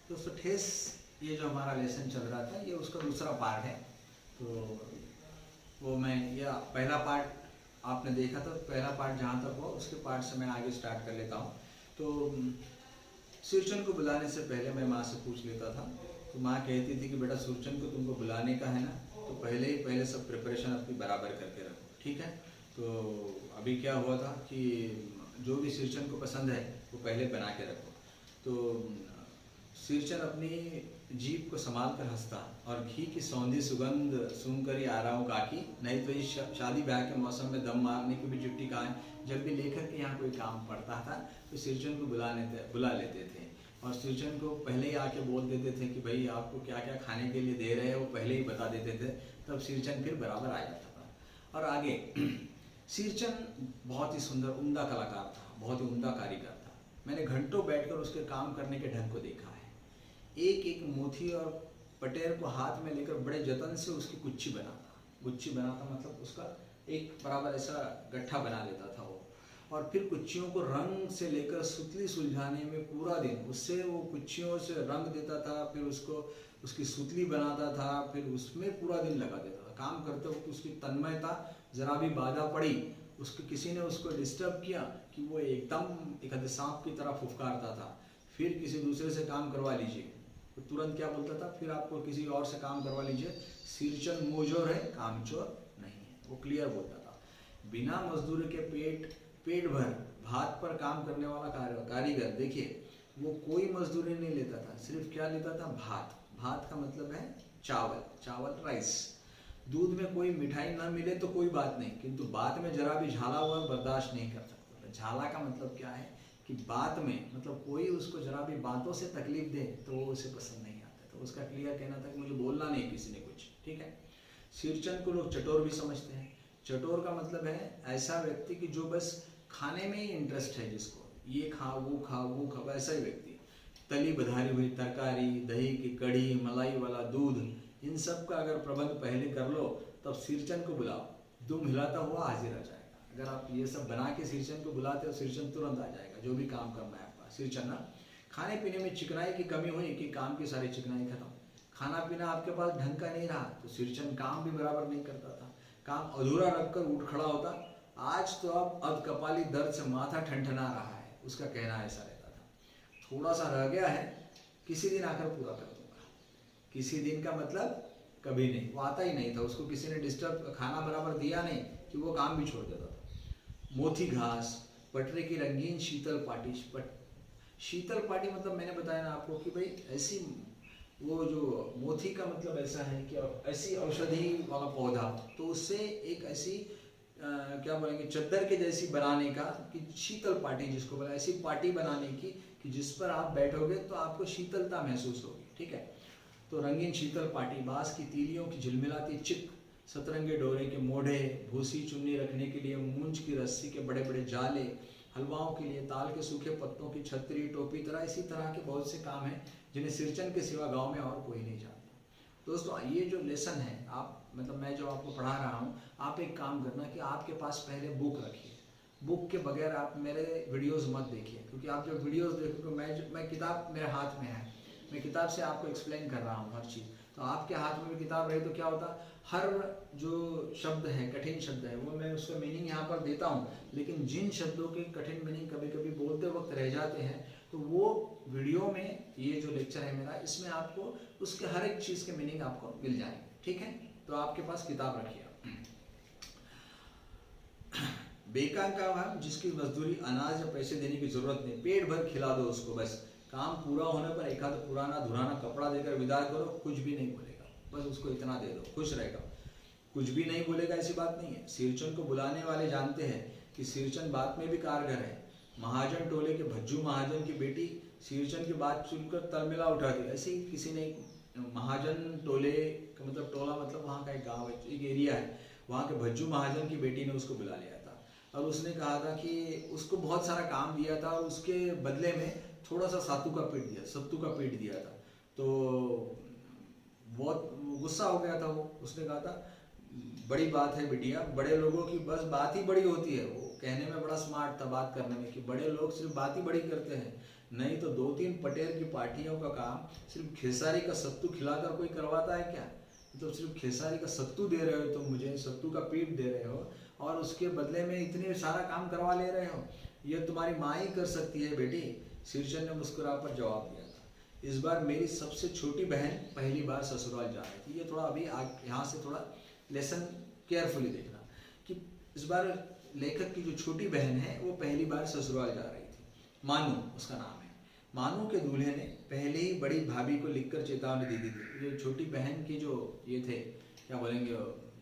दोस्तों ठेस ये जो हमारा लेसन चल रहा था ये उसका दूसरा पार्ट है। तो वो मैं या पहला पार्ट आपने देखा था, पहला पार्ट जहाँ तक हुआ उसके पार्ट से मैं आगे स्टार्ट कर लेता हूँ। तो सूरचंद को बुलाने से पहले मैं माँ से पूछ लेता था, तो माँ कहती थी कि बेटा सूरचंद को तुमको बुलाने का है ना, तो पहले सब प्रिपरेशन अपनी बराबर करके रखो, ठीक है। तो अभी क्या हुआ था कि जो भी सूरचंद को पसंद है वो पहले बना के रखो। तो सूरचंद अपनी जीभ को संभाल कर हंसता और घी की सौंधी सुगंध सूंघकर ही आ रहा हूँ काकी, नहीं तो इस शादी ब्याह के मौसम में दम मारने की भी छुट्टी कहाँ है। जब भी लेखक के यहाँ कोई काम पड़ता था तो सूरचंद को बुला लेते थे और सूरचंद को पहले ही आके बोल देते थे कि भाई आपको क्या क्या खाने के लिए दे रहे हैं, वो पहले ही बता देते थे। तब सूरचंद फिर बराबर आ जाता था। और आगे सूरचंद बहुत ही सुंदर उम्दा कलाकार था, बहुत ही उम्दा कारीगर था। मैंने घंटों बैठकर उसके काम करने के ढंग को देखा है। एक एक मोती और पटेर को हाथ में लेकर बड़े जतन से उसकी गुच्छी बनाता मतलब उसका एक बराबर ऐसा गट्ठा बना लेता था वो। और फिर कुच्चियों को रंग से लेकर सुतली सुलझाने में पूरा दिन उससे वो कुच्चियों से रंग देता था, फिर उसको उसकी सुतली बनाता था, फिर उसमें पूरा दिन लगा देता था। काम करते वक्त उसकी तन्मयता जरा भी बाधा पड़ी, उसको किसी ने उसको डिस्टर्ब किया कि वो एकदम एक सांप की तरह फुफकारता था। फिर किसी दूसरे से काम करवा लीजिए तो तुरंत क्या बोलता था, फिर आपको किसी और से काम करवा लीजिए, सूरचंद मोजोर है कामचोर नहीं है, वो क्लियर बोलता था। बिना मजदूरी के पेट भर भात पर काम करने वाला कारीगर, देखिए वो कोई मजदूरी नहीं लेता था, सिर्फ क्या लेता था, भात का मतलब है चावल राइस। दूध में कोई मिठाई ना मिले तो कोई बात नहीं, किंतु बात में जरा भी झाला हुआ बर्दाश्त नहीं कर सकता। झाला का मतलब क्या है कि बात में मतलब कोई उसको जरा भी बातों से तकलीफ दे तो वो उसे पसंद नहीं आता। तो उसका क्लियर कहना था कि मुझे बोलना नहीं किसी ने कुछ, ठीक है। सूरचंद को लोग चटोर भी समझते हैं। चटोर का मतलब है ऐसा व्यक्ति कि जो बस खाने में ही इंटरेस्ट है, जिसको ये खा वो खा वैसा ही व्यक्ति। तली बधारी हुई तरकारी, दही की कढ़ी, मलाई वाला दूध, इन सब का अगर प्रबंध पहले कर लो तब सूरचंद को बुलाओ, दुम हिलाता हुआ हाजिर आ जाएगा। अगर आप ये सब बना के सूरचंद को बुलाते हो, सूरचंद तुरंत आ जाएगा, जो भी काम करना है आपका। सूरचंद ना खाने पीने में चिकनाई की कमी हुई कि काम की सारी चिकनाई खत्म। खाना पीना आपके पास ढंग का नहीं रहा तो सूरचंद काम भी बराबर नहीं करता था, काम अधूरा रखकर उठ खड़ा होता। आज तो अब अध कपाली दर्द से माथा ठनठना रहा है, उसका कहना ऐसा रहता था। थोड़ा सा रह गया है, किसी दिन आकर पूरा कर दूंगा। किसी दिन का मतलब कभी नहीं, वो आता ही नहीं था, उसको किसी ने डिस्टर्ब खाना बराबर दिया नहीं कि वो काम भी छोड़ देता था। मोती घास, पटरे की रंगीन शीतल पाटी, शीतल पाटी मतलब मैंने बताया ना आपको कि भाई ऐसी, वो जो मोती का मतलब ऐसा है कि ऐसी औषधि वाला पौधा, तो उससे एक ऐसी क्या बोलेंगे चद्दर के जैसी बनाने का कि शीतल पाटी जिसको बोला, ऐसी पाटी बनाने की कि जिस पर आप बैठोगे तो आपको शीतलता महसूस होगी, ठीक है। तो रंगीन शीतल पाटी, बांस की तीलियों की झिलमिलाती चिक, सतरंगे डोरे के मोढ़े, भूसी चुन्नी रखने के लिए मूंज की रस्सी के बड़े बड़े जाले, हलवाओं के लिए ताल के सूखे पत्तों की छतरी, टोपी, तरह इसी तरह के बहुत से काम हैं जिन्हें सूरचंद के सिवा गांव में और कोई नहीं जानता। दोस्तों ये जो लेसन है, आप मतलब मैं जो आपको पढ़ा रहा हूँ, आप एक काम करना कि आपके पास पहले बुक रखिए। बुक के बगैर आप मेरे वीडियोस मत देखिए, क्योंकि आप जब वीडियोस देखोगे, मैं किताब मेरे हाथ में है, मैं किताब से आपको एक्सप्लेन कर रहा हूँ हर चीज़। तो आपके हाथ में भी किताब रहे तो क्या होता, हर जो शब्द है, कठिन शब्द है, वो मैं उसका मीनिंग यहाँ पर देता हूँ, लेकिन जिन शब्दों के कठिन मीनिंग कभी कभी बोलते वक्त रह जाते हैं, तो वो वीडियो में, ये जो लेक्चर है मेरा, इसमें आपको उसके हर एक चीज़ के मीनिंग आपको मिल जाएंगे, ठीक है। तो आपके पास किताब रखिए। बेकार का है जिसकी मजदूरी अनाज या पैसे देने की जरूरत नहीं, पेट भर खिला दो उसको, बस काम पूरा होने पर एक आध पुराना धुराना कपड़ा देकर विदा करो, कुछ भी नहीं बोलेगा, बस उसको इतना दे दो, खुश रहेगा। कुछ भी नहीं बोलेगा ऐसी बात नहीं है। सूरचंद को बुलाने वाले जानते हैं कि सूरचंद बात में भी कारगर है। महाजन टोले के भज्जू महाजन की बेटी सूरचंद की बात सुनकर तलमिला उठा दी। ऐसे ही किसी ने, महाजन टोले का मतलब, टोला मतलब वहाँ का एक गाँव है, एक एरिया है, वहाँ के भज्जू महाजन की बेटी ने उसको बुला लिया था और उसने कहा था कि उसको बहुत सारा काम दिया था और उसके बदले में थोड़ा सा सत्तू का पेट दिया था। तो बहुत गुस्सा हो गया था वो। उसने कहा था बड़ी बात है बिटिया, बड़े लोगों की बस बात ही बड़ी होती है, वो कहने में बड़ा स्मार्ट था, बात करने में, कि बड़े लोग सिर्फ बात ही बड़ी करते हैं, नहीं तो 2-3 पटेल की पार्टियों का काम सिर्फ खेसारी का सत्तू खिलाकर कोई करवाता है क्या? तो सिर्फ खेसारी का सत्तू दे रहे हो, तो मुझे सत्तू का पीठ दे रहे हो और उसके बदले में इतने सारा काम करवा ले रहे हो। ये तुम्हारी माँ ही कर सकती है बेटी। शीर्षन ने मुस्कुरा कर जवाब दिया था। इस बार मेरी सबसे छोटी बहन पहली बार ससुराल जा रही थी। ये थोड़ा अभी यहाँ से थोड़ा लेसन केयरफुली देखना कि इस बार लेखक की जो छोटी बहन है वो पहली बार ससुराल जा रही थी। मानू उसका नाम है। मानू के दूल्हे ने पहले ही बड़ी भाभी को लिखकर चेतावनी दी थी। ये छोटी बहन के जो ये थे, क्या बोलेंगे,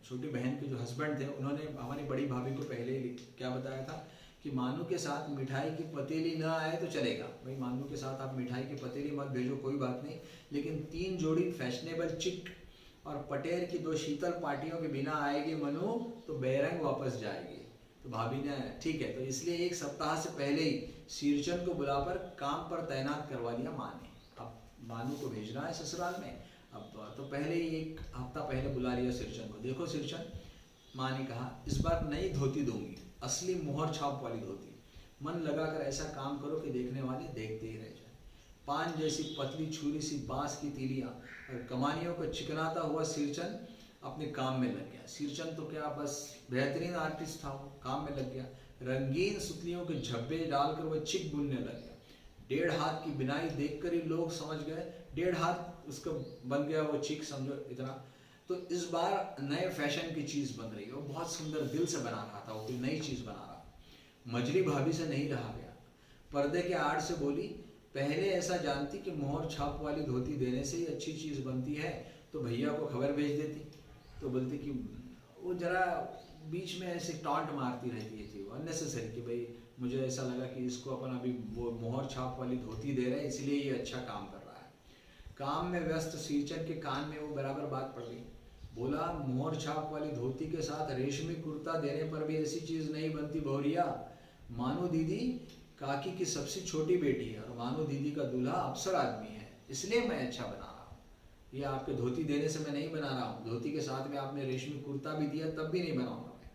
छोटी बहन के जो हस्बैंड थे, उन्होंने हमारी बड़ी भाभी को पहले ही क्या बताया था कि मानू के साथ मिठाई की पतीली ना आए तो चलेगा। भाई मानू के साथ आप मिठाई की पतीली मत भेजो, कोई बात नहीं, लेकिन 3 जोड़ी फैशनेबल चिक और पटेर की 2 शीतल पार्टियों के बिना आएगी मनु तो बेरंग वापस जाएगी। तो भाभी ने ठीक है, तो इसलिए 1 सप्ताह से पहले ही शीर्षन को बुलाकर काम पर तैनात करवा दिया माँ ने। अब मानू को भेजना है ससुराल में, अब तो पहले ही 1 हफ्ता पहले बुला लिया शीर्षन को। देखो शीर्षन, माँ ने कहा, इस बार नई धोती दूंगी, असली मोहर छाप वाली धोती। मन लगाकर ऐसा काम करो कि देखने वाले देखते ही रह जाए। पान जैसी पतली छुरी सी बांस की तीलियां और कमानियों को चिकनाता हुआ शीर्षन अपने काम में लग गया। शीर्षन तो क्या बस बेहतरीन आर्टिस्ट था, वो काम में लग गया। रंगीन सुतलियों के झब्बे डालकर वह चिक बुनने लग गया। 1.5 हाथ की बिनाई देखकर ही लोग समझ गए, 1.5 हाथ उसका बन गया वो चिक, समझो इतना। तो इस बार नए फैशन की चीज बन रही है, वो बहुत सुंदर दिल से बना रहा था, वो कोई नई चीज बना रहा। मजली भाभी से नहीं रहा गया, पर्दे के आड़ से बोली, पहले ऐसा जानती कि मोहर छाप वाली धोती देने से ही अच्छी चीज बनती है तो भैया को खबर भेज देती। तो बोलती कि वो जरा बीच में ऐसे टॉन्ट मारती रहती थी, वो अननेसेसरी, कि भाई मुझे ऐसा लगा कि इसको अपन अभी वो मोहर छाप वाली धोती दे रहे हैं इसलिए ये अच्छा काम कर रहा है। काम में व्यस्त शीर्षन के कान में वो बराबर बात पड़ गई। बोला, मोहर छाप वाली धोती के साथ रेशमी कुर्ता देने पर भी ऐसी चीज नहीं बनती भौरिया। मानू दीदी काकी की सबसे छोटी बेटी है और मानू दीदी का दूल्हा अफसर आदमी है, इसलिए मैं अच्छा बना रहा हूँ। ये आपके धोती देने से मैं नहीं बना रहा हूँ, धोती के साथ में आपने रेशमी कुर्ता भी दिया तब भी नहीं बनाऊंगा मैं।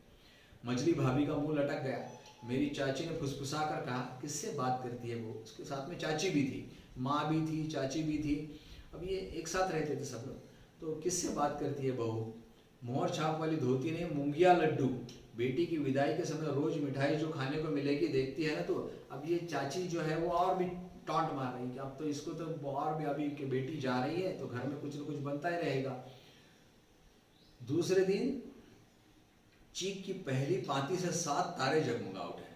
मछली भाभी का मुंह लटक गया। मेरी चाची ने फुसफुसा कर कहा, किससे बात करती है वो? उसके साथ में चाची भी थी, माँ भी थी, चाची भी थी। अब ये एक साथ रहते थे सब लोग, तो किससे बात करती है बहू? मोहर छाप वाली धोती ने मूंगिया लड्डू, बेटी की विदाई के समय रोज मिठाई जो खाने को मिलेगी देखती है ना, तो अब ये चाची जो है वो और भी टॉन्ट मार रही है कि अब तो इसको तो और भी, अभी कि बेटी जा रही है तो घर में कुछ न कुछ बनता ही रहेगा। दूसरे दिन चीक की पहली पाती से 7 तारे जगमगा उठे।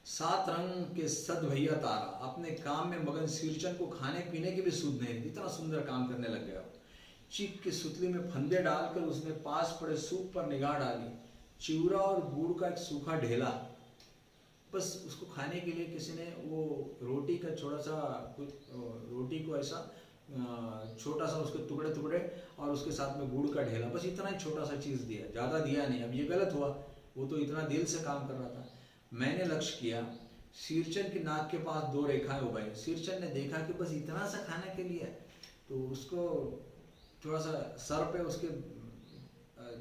7 रंग के सद भैया तारा अपने काम में मगन शीर्षन को खाने पीने की भी सुध नहीं, इतना सुंदर काम करने लग गया। चीक की सुतली में फंदे डालकर उसने पास पड़े सूप पर निगाह डाली। चिवड़ा और गुड़ का एक सूखा ढेला, बस उसको खाने के लिए किसी ने वो रोटी का थोड़ा सा रोटी को ऐसा छोटा सा उसके टुकड़े टुकड़े और उसके साथ में गुड़ का ढेला, बस इतना ही छोटा सा चीज़ दिया, ज़्यादा दिया नहीं। अब ये गलत हुआ, वो तो इतना दिल से काम कर रहा था। मैंने लक्ष्य किया, शीर्षन की नाक के पास 2 रेखाएं उभारी। शीर्षन ने देखा कि बस इतना सा खाने के लिए, तो उसको थोड़ा सा सर पे उसके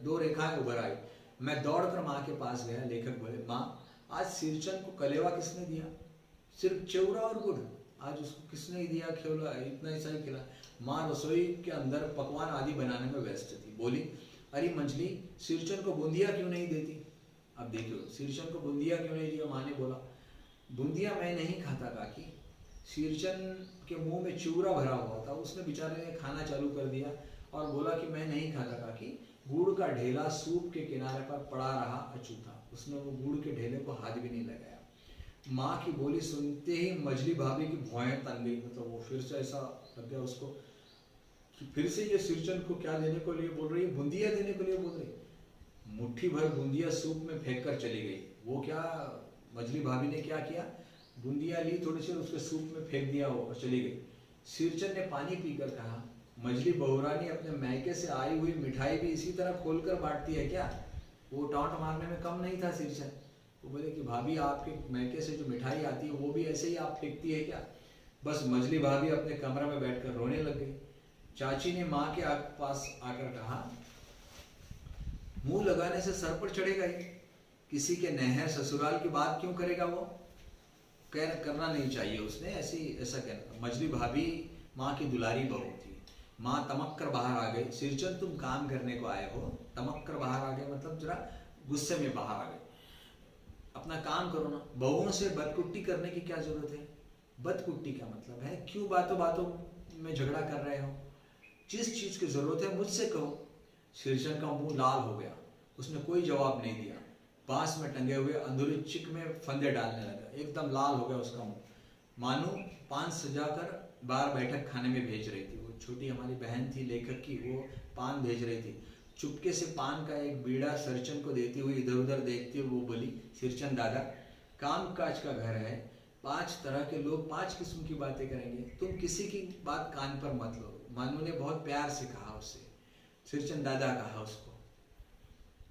2 रेखाएं उभर आई। मैं दौड़कर माँ के पास गया। लेखक बोले, माँ आज शीर्षन को कलेवा किसने दिया? सिर्फ चिवड़ा और गुड़, आज उसको किसने ही दिया? खिला, इतना ऐसा ही खिला। माँ रसोई के अंदर पकवान आदि बनाने में व्यस्त थी। बोली, अरे मंजली, शीर्षन को बूंदिया क्यों नहीं देती? अब देखो, शीर्षन को बूंदिया क्यों नहीं दिया? माँ ने बोला, बूंदिया मैं नहीं खाता काकी। शीर्षन के मुंह में चिवड़ा भरा हुआ था, उसने बेचारे ने खाना चालू कर दिया और बोला कि मैं नहीं खाता काकी। गुड़ का ढेला सूप के किनारे पर पड़ा रहा अछूता, उसने वो गुड़ के ढेले को हाथ भी नहीं लगाया। माँ की बोली सुनते ही मछली भाभी की भौएं तन गई, मतलब वो फिर से ऐसा लग गया उसको कि फिर से ये शीर्षन को क्या देने को लिए बोल रही है? बूंदिया देने को लिए बोल रही। मुट्ठी भर बूंदिया सूप में फेंक कर चली गई। वो क्या, मछली भाभी ने क्या किया? बूंदिया ली थोड़ी सी, उसके सूप में फेंक दिया वो और चली गई। शीर्षन ने पानी पीकर कहा, मछली बहुरानी अपने मैके से आई हुई मिठाई भी इसी तरह खोलकर बांटती है क्या? वो टॉन्ट मारने में कम नहीं था शीर्षन। वो बोले कि भाभी आपके मैके से जो मिठाई आती है वो भी ऐसे ही आप फेंकती है क्या? बस मछली भाभी अपने कमरे में बैठकर रोने लग गई। चाची ने माँ के पास आकर कहा, मुंह लगाने से सर पर चढ़ेगा ही, किसी के नहर ससुराल की बात क्यों करेगा वो? करना नहीं चाहिए उसने ऐसा कहना। मजली भाभी माँ की दुलारी बहू थी। माँ तमक कर बाहर आ गई, सिरचंद तुम काम करने को आए हो, तमक कर बाहर आ गए मतलब जरा गुस्से में बाहर आ गए, अपना काम करो ना। बहुओं से बदकुट्टी करने की क्या जरूरत है? बदकुट्टी का मतलब है क्यों बातों बातों में झगड़ा कर रहे हो? जिस चीज की जरूरत है मुझसे कहो। सिरचंद का मुंह लाल हो गया, उसने कोई जवाब नहीं दिया। बांस में टंगे हुए अंधेरी चिक में फंदे डालने लगा, एकदम लाल हो गया उसका मुंह। मानो पान सजाकर बाहर बैठक खाने में भेज रही थी। वो छोटी हमारी बहन थी लेखक की, वो पान भेज रही थी। चुपके से पान का एक बीड़ा सिरचंद को देती हुई इधर उधर देखती हुई वो बोली, सिरचंद दादा, काम काज का घर है, 5 तरह के लोग 5 किस्म की बातें करेंगे, तुम किसी की बात कान पर मत लो। मानू ने बहुत प्यार से कहा उससे, सिरचंद दादा कहा उसको।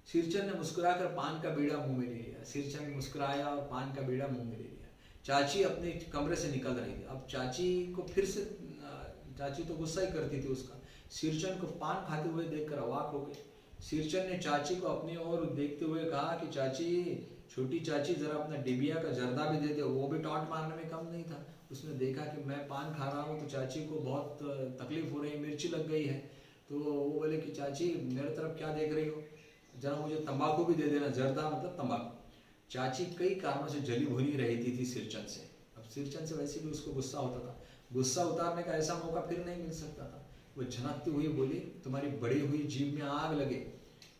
सिरचंद ने मुस्कुराकर पान का बीड़ा मुंह में ले लिया। सिरचंद मुस्कुराया और पान का बीड़ा मुंह में ले लिया। चाची अपने कमरे से निकल रही थी। अब चाची को फिर से, चाची तो गुस्सा ही करती थी उसका। सिरचंद को पान खाते हुए देखकर अवाक हो गई। सिरचंद ने चाची को अपनी ओर देखते हुए कहा कि चाची, छोटी चाची, जरा अपना डिबिया का जर्दा भी दे दे। वो भी टॉन्ट मारने में कम नहीं था। उसने देखा कि मैं पान खा रहा हूँ तो चाची को बहुत तकलीफ हो रही है, मिर्ची लग गई है। तो वो बोले कि चाची मेरे तरफ क्या देख रही हो, जरा मुझे तंबाकू भी दे देना। जर्दा मतलब तंबाकू। चाची कई कारणों से जली भुनी रहती थी सिरचंद से। अब सिरचंद से वैसे भी उसको गुस्सा होता था, गुस्सा उतारने का ऐसा मौका फिर नहीं मिल सकता था। वो झनकती हुई बोली, तुम्हारी बड़ी हुई जीभ में आग लगे,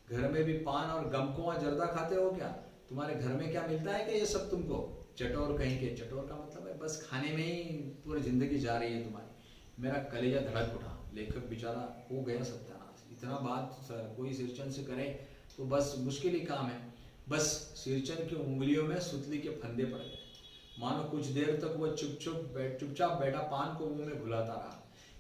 घर में भी पान और गमकुआ जर्दा खाते हो क्या? तुम्हारे घर में क्या मिलता है कि ये सब तुमको? चटोर कहीं के। चटोर का मतलब है बस खाने में ही पूरी जिंदगी जा रही है तुम्हारी। मेरा कलेजा धड़क उठा। लेखक बेचारा हो गया सत्यानाश। इतना बात कोई सिरचंद से करे तो बस मुश्किल ही काम है। बस सिरचंद की उंगलियों में सुतली के फंदे पड़ गए। मानो कुछ देर तक वह चुपचाप बैठा पान को मुंह में घुलाता रहा।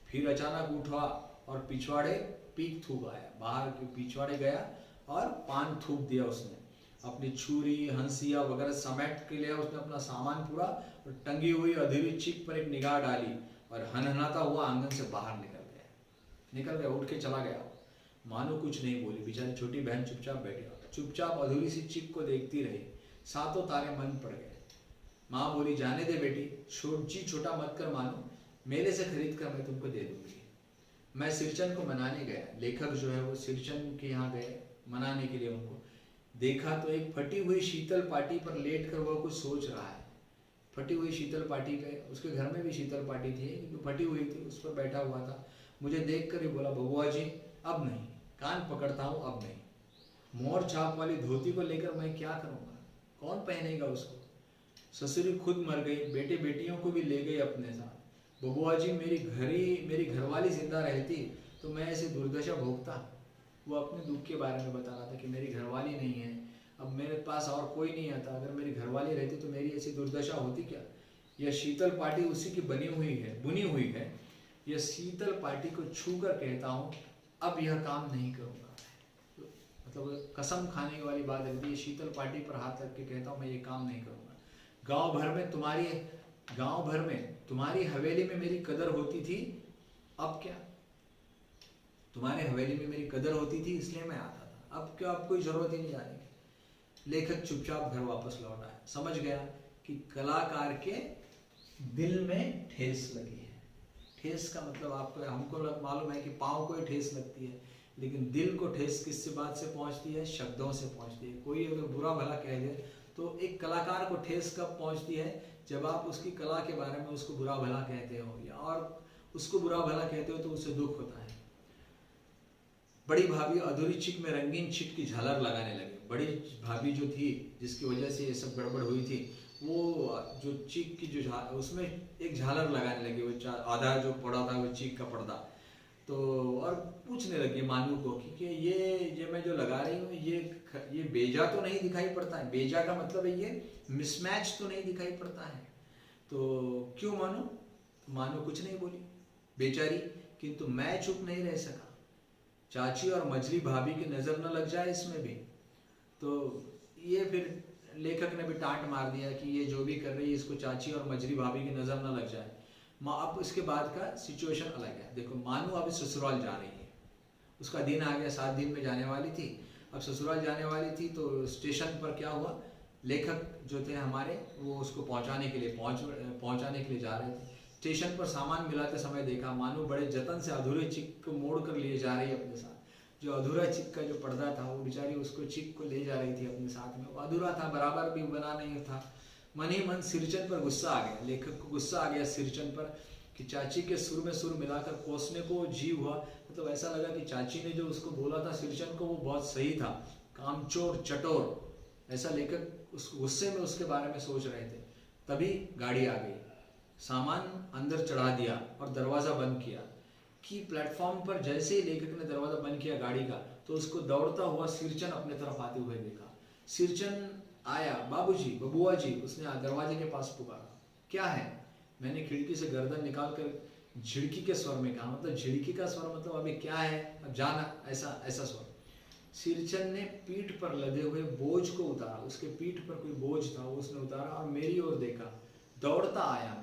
फिर अचानक उठा और पिछवाड़े पीक थूक आया। बाहर के पिछवाड़े गया और पान थूक दिया उसने। अपनी छुरी हंसिया वगैरह समेट के लिया उसने अपना सामान पूरा, और टंगी हुई अधूरी चीख पर एक निगाह डाली और हनहनाता हुआ आंगन से बाहर निकल गया, उठ के चला गया। मानो कुछ नहीं बोली। बेचारी छोटी बहन चुपचाप बैठी, चुपचाप अधूरी सी चिक को देखती रही। सातों तारे मन पड़ गए। माँ बोली, जाने दे बेटी, छोटा मत कर मानो, मेले से खरीद कर मैं तुमको दे दूंगी। मैं सिरचंद को मनाने गया। लेखक जो है वो सिरचंद के यहाँ गए मनाने के लिए। उनको देखा तो एक फटी हुई शीतल पाटी पर लेट कर वह कुछ सोच रहा है। फटी हुई शीतल पाटी पे, उसके घर में भी शीतल पाटी थी, फटी हुई थी, उस पर बैठा हुआ था। मुझे देख कर ही बोला, बबुआ जी अब नहीं, कान पकड़ता हूँ अब नहीं। मोर छाप वाली धोती को लेकर मैं क्या करूँगा, कौन पहनेगा उसको? ससुरी खुद मर गई, बेटे बेटियों को भी ले गई अपने साथ। बबुआ जी मेरी घरवाली जिंदा रहती तो मैं ऐसी दुर्दशा भोगता। वो अपने दुख के बारे में बता रहा था कि मेरी घरवाली नहीं है, अब मेरे पास और कोई नहीं आता। अगर मेरी घरवाली रहती तो मेरी ऐसी दुर्दशा होती क्या? यह शीतल पाटी उसी की बुनी हुई है। यह शीतल पाटी को छू कर कहता हूँ अब यह काम नहीं करूँगा। मतलब कसम खाने वाली बात है। ये शीतल पाटी पर हाथ रख के कहता हूँ मैं ये काम नहीं करूँगा। गांव भर में तुम्हारी हवेली में मेरी कदर होती थी, अब क्या? तुम्हारे हवेली में मेरी कदर होती थी इसलिए मैं आता था, अब क्या? अब कोई जरूरत ही नहीं जाने की। लेखक चुपचाप घर वापस लौट आया। समझ गया कि कलाकार के दिल में ठेस लगी है। ठेस का मतलब हमको मालूम है कि पाँव को ही ठेस लगती है, लेकिन दिल को ठेस किससे बात से पहुंचती है? शब्दों से पहुंचती है। कोई अगर बुरा भला कह दे तो एक कलाकार को ठेस कब पहुंचती है? जब आप उसकी कला के बारे में उसको बुरा भला कहते हो, या और उसको बुरा भला कहते हो तो उससे दुख होता है। बड़ी भाभी अधूरी चिक में रंगीन चिक की झालर लगाने लगी। बड़ी भाभी जो थी जिसकी वजह से ये सब गड़बड़ हुई थी, वो जो चिक की जो उसमें एक झालर लगाने लगी। वो आधा जो पड़ा था वो चिक का पर्दा, तो और पूछने लगी मानू को कि ये मैं जो लगा रही हूँ ये बेजा तो नहीं दिखाई पड़ता है? बेजा का मतलब है ये मिसमैच तो नहीं दिखाई पड़ता है? तो क्यों मानू कुछ नहीं बोली बेचारी। किंतु मैं चुप नहीं रह सका। चाची और मछली भाभी की नजर न लग जाए इसमें भी। तो ये फिर लेखक ने भी टांट मार दिया कि ये जो भी कर रही है इसको चाची और मछली भाभी की नजर न लग जाए। अब इसके बाद का सिचुएशन अलग है। देखो, मानू अभी ससुराल जा रही है, उसका दिन आ गया, 7 दिन में जाने वाली थी। अब ससुराल जाने वाली थी तो स्टेशन पर क्या हुआ, लेखक जो थे हमारे वो उसको पहुंचाने के लिए जा रहे थे। स्टेशन पर सामान मिलाते समय देखा मानो बड़े जतन से अधूरे चिक को मोड़ कर लिए जा रही है अपने साथ। जो अधूरा चिक का जो पर्दा था वो बेचारी उसको चिक को ले जा रही थी अपने साथ में, वो अधूरा था, बराबर भी बना नहीं था। मन ही मन सिरचन पर गुस्सा आ गया, लेखक को गुस्सा आ गया सिरचन पर कि चाची के सुर में सुर मिलाकर कोसने को जीव हुआ। मतलब ऐसा लगा कि चाची ने जो उसको बोला था सिरचन को वो बहुत सही था, कामचोर चटोर, ऐसा लेखक उस गुस्से में उसके बारे में सोच रहे थे। तभी गाड़ी आ गई, सामान अंदर चढ़ा दिया और दरवाज़ा बंद किया कि प्लेटफॉर्म पर जैसे ही लेखक ने दरवाज़ा बंद किया गाड़ी का तो उसको दौड़ता हुआ सिरचन अपने तरफ आते हुए देखा। सिरचन आया, बाबूजी, बबुआ जी, उसने दरवाजे के पास पुकारा। क्या है? मैंने खिड़की से गर्दन निकाल कर झिड़की के स्वर में कहा। मतलब झिड़की का स्वर मतलब अभी क्या है, अब जाना, ऐसा स्वर। सिरचन ने पीठ पर लदे हुए बोझ को उतारा, उसके पीठ पर कोई बोझ था वो उसने उतारा और मेरी ओर देखा। दौड़ता आया,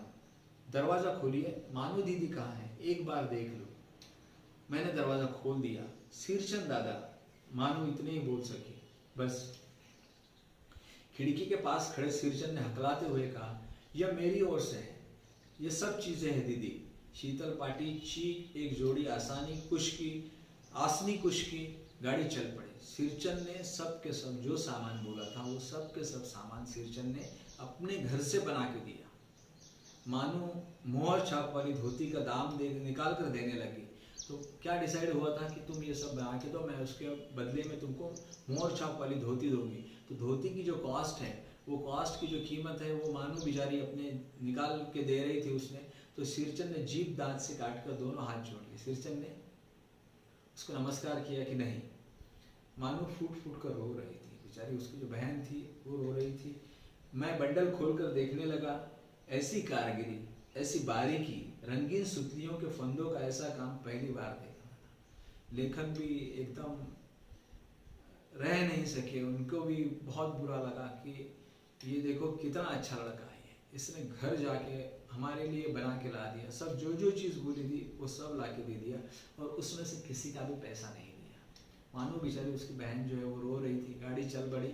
दरवाज़ा खोलिए, मानू दीदी कहाँ है, एक बार देख लो। मैंने दरवाज़ा खोल दिया। सिरचन दादा, मानू इतने ही बोल सकी, बस। खिड़की के पास खड़े सिरचन ने हकलाते हुए कहा, यह मेरी ओर से है, ये सब चीज़ें हैं दीदी। शीतल पाटी, चीख, एक जोड़ी आसनी कुश की, गाड़ी चल पड़ी। सिरचन ने सब के सब जो सामान बोला था वो सब के सब सामान सिरचन ने अपने घर से बना के दिया। मानो मोहर छाप वाली धोती का दाम निकाल कर देने लगी। तो क्या डिसाइड हुआ था कि तुम ये सब बना के दो, मैं उसके बदले में तुमको मोहर छाप वाली धोती दूंगी। तो धोती की जो कॉस्ट है, वो कॉस्ट की जो कीमत है वो मानो बेचारी अपने निकाल के दे रही थी उसने। तो सिरचन ने जीभ दांत से काट कर दोनों हाथ जोड़ लिए। सिरचन ने उसको नमस्कार किया कि नहीं। मानो फूट फूट कर रो रही थी बेचारी, उसकी जो बहन थी वो रो रही थी। मैं बंडल खोल कर देखने लगा, ऐसी कारीगरी, ऐसी बारीकी, रंगीन सुतलियों के फंदों का ऐसा काम पहली बार देखा था। लेखक भी एकदम रह नहीं सके, उनको भी बहुत बुरा लगा कि ये देखो कितना अच्छा लड़का है, इसने घर जाके हमारे लिए बना के ला दिया, सब जो चीज़ बोली थी वो सब ला के दे दिया और उसमें से किसी का भी पैसा नहीं दिया। मानो बेचारी उसकी बहन जो है वो रो रही थी। गाड़ी चल पड़ी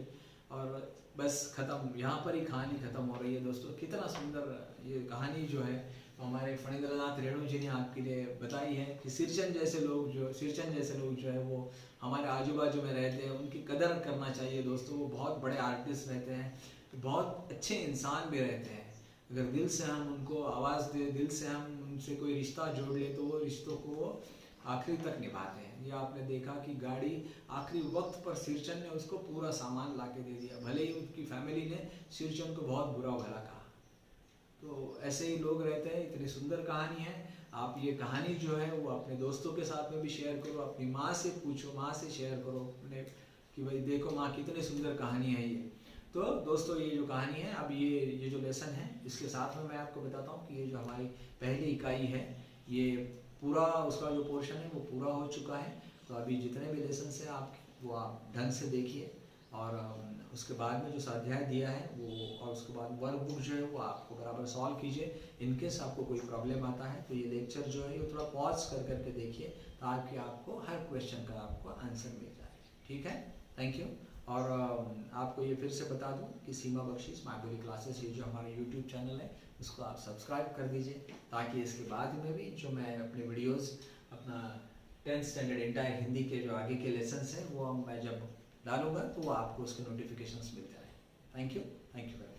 और बस ख़त्म, यहाँ पर ही कहानी ख़त्म हो रही है। दोस्तों कितना सुंदर ये कहानी जो है हमारे फणींद्रनाथ रेणु जी ने आपके लिए बताई है कि सिरचन जैसे लोग जो है वो हमारे आजू बाजू में रहते हैं, उनकी कदर करना चाहिए दोस्तों। वो बहुत बड़े आर्टिस्ट रहते हैं, बहुत अच्छे इंसान भी रहते हैं। अगर दिल से हम उनको आवाज़ दें, दिल से हम उनसे कोई रिश्ता जोड़ ले तो वो रिश्तों को वो आखिरी तक निभाते हैं। ये आपने देखा कि गाड़ी आखिरी वक्त पर सिरचन ने उसको पूरा सामान ला के दे दिया, भले ही उनकी फैमिली ने सिरचन को बहुत बुरा भला कहा। तो ऐसे ही लोग रहते हैं। इतनी सुंदर कहानी है। आप ये कहानी जो है वो अपने दोस्तों के साथ में भी शेयर करो, अपनी माँ से पूछो, माँ से शेयर करो अपने कि भाई देखो माँ कितनी सुंदर कहानी है ये। तो दोस्तों ये जो कहानी है, अब ये जो लेसन है इसके साथ में मैं आपको बताता हूँ कि ये जो हमारी पहली इकाई है ये पूरा उसका जो पोर्शन है वो पूरा हो चुका है। तो अभी जितने भी लेसन हैं आप वो आप ढंग से देखिए और उसके बाद में जो स्वाध्याय दिया है वो और उसके बाद वर्कबुक जो है वो आपको बराबर सॉल्व कीजिए। इनकेस आपको कोई प्रॉब्लम आता है तो ये लेक्चर जो है ये थोड़ा पॉज कर करके देखिए ताकि आपको हर क्वेश्चन का आपको आंसर मिल जाए। ठीक है, थैंक यू। और आपको ये फिर से बता दूं कि सीमा बख्शीश मायबोली क्लासेस ये जो हमारा यूट्यूब चैनल है उसको आप सब्सक्राइब कर दीजिए ताकि इसके बाद में भी जो मैं अपने वीडियोस अपना 10th स्टैंडर्ड इंटायर हिंदी के जो आगे के लेसन्स हैं वो मैं जब डालूंगा तो आपको उसके नोटिफिकेशंस मिलते रहें। Thank you very much.